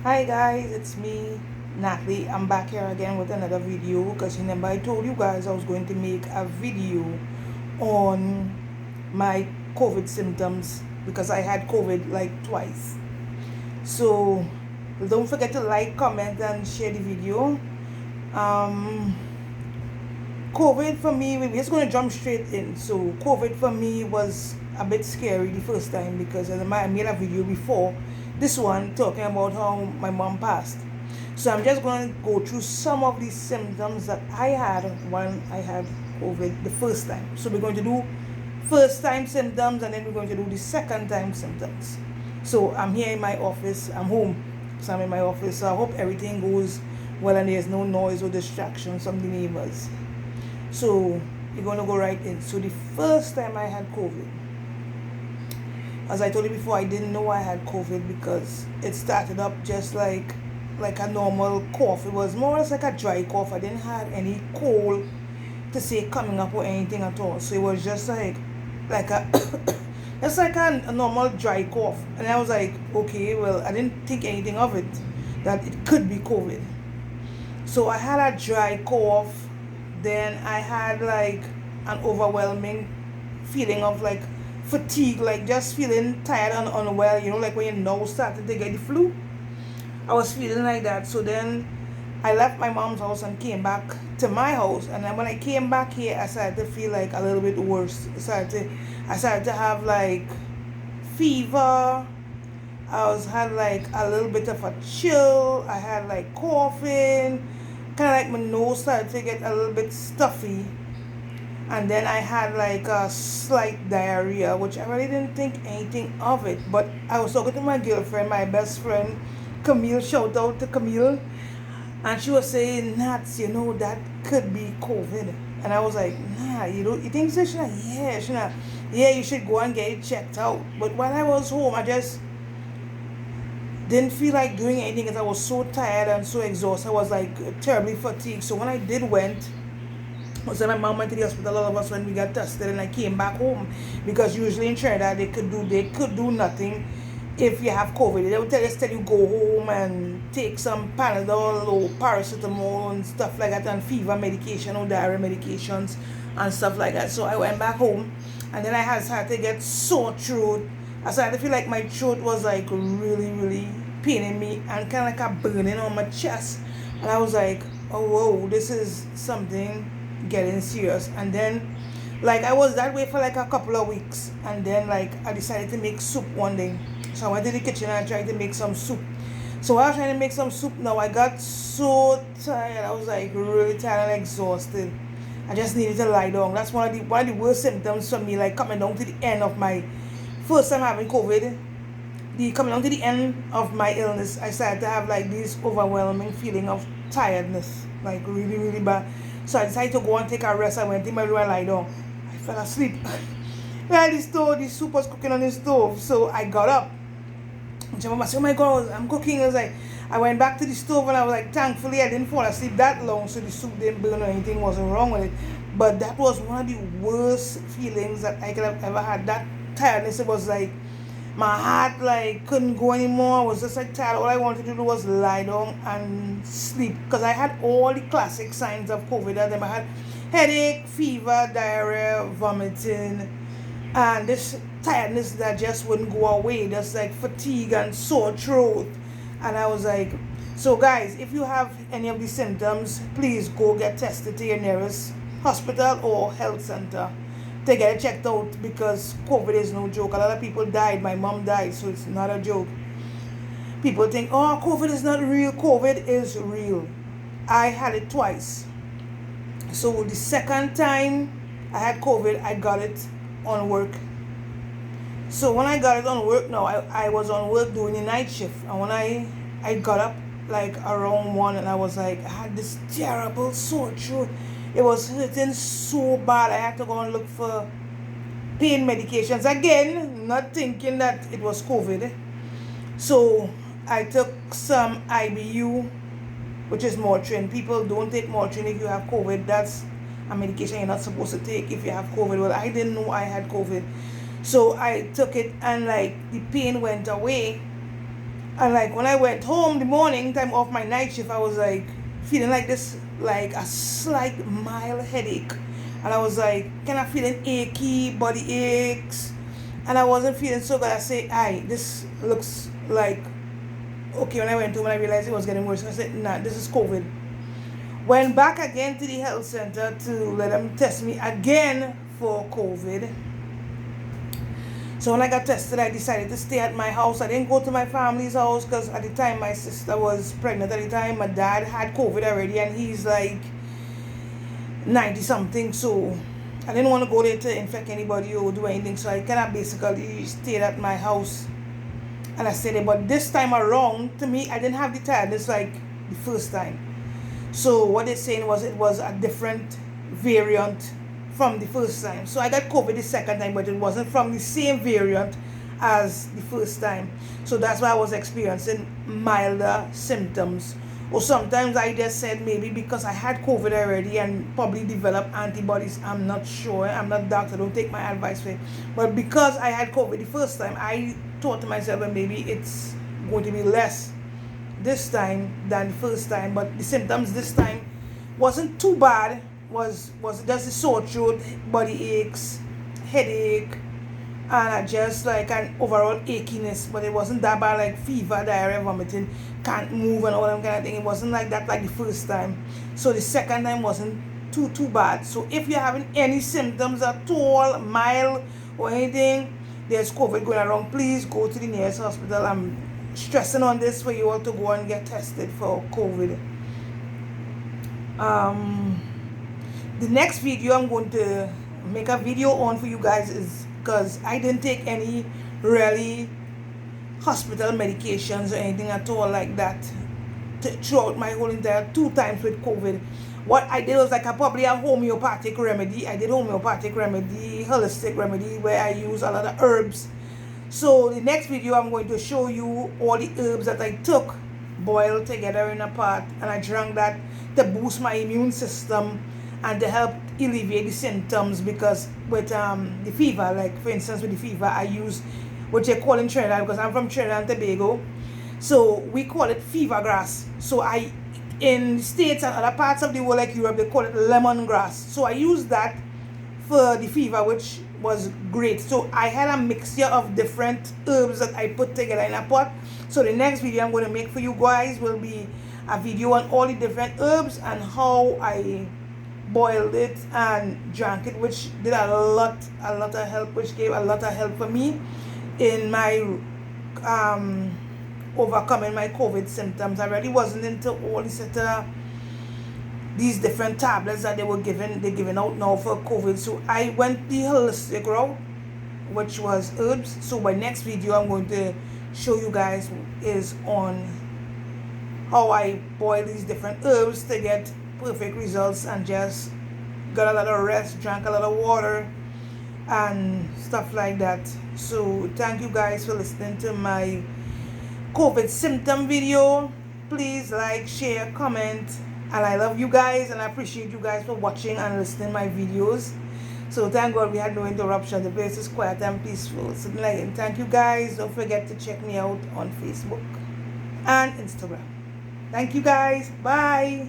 Hi guys, it's me, Natalie. I'm back here again with another video because remember I told you guys I was going to make a video on my COVID symptoms because I had COVID like twice. So don't forget to like, comment, and share the video. Um, COVID for me, we're just going to jump straight in. So COVID for me was a bit scary the first time because I made a video before this one talking about how my mom passed. So I'm just going to go through some of these symptoms that I had when I had COVID the first time. So we're going to do first time symptoms and then we're going to do the second time symptoms. So I'm here in my office. I'm home. So I'm in my office. So I hope everything goes well and there's no noise or distractions from the neighbors. So you're going to go right in. So the first time I had COVID, as I told you before, I didn't know I had COVID because it started up just like a normal cough. It was more or less like a dry cough. I didn't have any cold to say coming up or anything at all. So it was just like a just like a normal dry cough. And I was like, okay, well, I didn't think anything of it, that it could be COVID. So I had a dry cough, then I had like an overwhelming feeling of like fatigue, like just feeling tired and unwell, like when your nose started to get the flu. I was feeling like that. So then I left my mom's house and came back to my house. And then when I came back here, I started to feel like a little bit worse. I started to have like fever. Had like a little bit of a chill. I had like coughing. Kind of like my nose started to get a little bit stuffy. And then I had like a slight diarrhea, which I really didn't think anything of it. But I was talking to my girlfriend, my best friend, Camille. Shout out to Camille. And she was saying, Nats, that could be COVID. And I was like, nah, you think so? She's like, yeah, she's like, yeah, you should go and get it checked out. But while I was home, I just didn't feel like doing anything because I was so tired and so exhausted. I was like terribly fatigued. So when I did went, so my mom went to the hospital, all of us, when we got tested, and I came back home because usually in Trinidad they could do nothing if you have COVID. They would tell you go home and take some Panadol or paracetamol and stuff like that, and fever medication or diarrhea medications and stuff like that. So I went back home, and then I started to get sore throat. I started to feel like my throat was like really, really paining me and kind of like a burning on my chest. And I was like, oh whoa, this is something getting serious. And then like I was that way for like a couple of weeks, and then like I decided to make soup one day. So I went to the kitchen and I tried to make some soup. So while I was trying to make some soup now, I got so tired. I was like really tired and exhausted. I just needed to lie down. That's one of the worst symptoms for me, like coming down to the end of my first time having COVID. The coming down to the end of my illness, I started to have like this overwhelming feeling of tiredness, like really, really bad. So I decided to go and take a rest. I went in my room and lie down. I fell asleep. While the soup was cooking on the stove. So I got up. And my mama said, oh my God, I'm cooking. I was like, I went back to the stove and I was like, thankfully I didn't fall asleep that long, so the soup didn't burn or anything wasn't wrong with it. But that was one of the worst feelings that I could have ever had. That tiredness, it was like my heart like couldn't go anymore. I was just like tired. All I wanted to do was lie down and sleep because I had all the classic signs of COVID. I had headache, fever, diarrhea, vomiting, and this tiredness that just wouldn't go away, just like fatigue and sore throat. And I was like, so guys, if you have any of these symptoms, please go get tested to your nearest hospital or health center to get it checked out because COVID is no joke. A lot of people died. My mom died, so it's not a joke. People think, oh, COVID is not real. COVID is real. I had it twice. So the second time I had COVID, I got it on work. So when I got it on work now, I was on work doing the night shift. And when I got up like around 1 and I was like, I had this terrible sore throat. It was hurting so bad. I had to go and look for pain medications. Again, not thinking that it was COVID. So I took some IBU, which is Motrin. People don't take Motrin if you have COVID. That's a medication you're not supposed to take if you have COVID. Well, I didn't know I had COVID. So I took it and like the pain went away. And like when I went home the morning time off my night shift, I was like feeling like this, like a slight mild headache. And I was like kind of feeling achy, body aches. And I wasn't feeling so good. I say, aye, this looks like okay. When I went home and I realized it was getting worse, I said, nah, this is COVID. Went back again to the health center to let them test me again for COVID. So when I got tested, I decided to stay at my house. I didn't go to my family's house because at the time my sister was pregnant. At the time my dad had COVID already, and he's like 90 something. So I didn't want to go there to infect anybody or do anything. So I kind of basically stayed at my house, and I stayed there. But this time around, to me, I didn't have the tiredness like the first time. So what they're saying was it was a different variant from the first time. So I got COVID the second time, but it wasn't from the same variant as the first time. So that's why I was experiencing milder symptoms. Or sometimes I just said maybe because I had COVID already and probably developed antibodies. I'm not sure. I'm not a doctor. Don't take my advice for it. But because I had COVID the first time, I thought to myself that maybe it's going to be less this time than the first time. But the symptoms this time wasn't too bad. Was just a sore throat, body aches, headache, and just like an overall achiness. But it wasn't that bad, like fever, diarrhea, vomiting, can't move and all that kind of thing. It wasn't like that like the first time. So the second time wasn't too bad. So if you're having any symptoms at all, mild or anything, there's COVID going around, please go to the nearest hospital. I'm stressing on this for you all to go and get tested for COVID. The next video I'm going to make a video on for you guys is because I didn't take any really hospital medications or anything at all like that throughout my whole entire 2 times with COVID. What I did was like probably a homeopathic remedy. I did homeopathic remedy, holistic remedy, where I use a lot of herbs. So the next video I'm going to show you all the herbs that I took, boiled together in a pot, and I drank that to boost my immune system and to help alleviate the symptoms. Because with the fever, like for instance with the fever, I use what they call in Trinidad, because I'm from Trinidad and Tobago, so we call it fever grass. So in the States and other parts of the world like Europe, they call it lemongrass. So I used that for the fever, which was great. So I had a mixture of different herbs that I put together in a pot. So the next video I'm going to make for you guys will be a video on all the different herbs and how I boiled it and drank it, which did a lot of help, which gave a lot of help for me in my overcoming my COVID symptoms. I really wasn't into all these different tablets that they're giving out now for COVID. So I went the holistic route, which was herbs. So my next video I'm going to show you guys is on how I boil these different herbs to get perfect results, and just got a lot of rest, drank a lot of water and stuff like that. So thank you guys for listening to my COVID symptom video. Please like, share, comment, and I love you guys and I appreciate you guys for watching and listening to my videos. So thank God we had no interruption. The place is quiet and peaceful. So thank you guys. Don't forget to check me out on Facebook and Instagram. Thank you guys. Bye.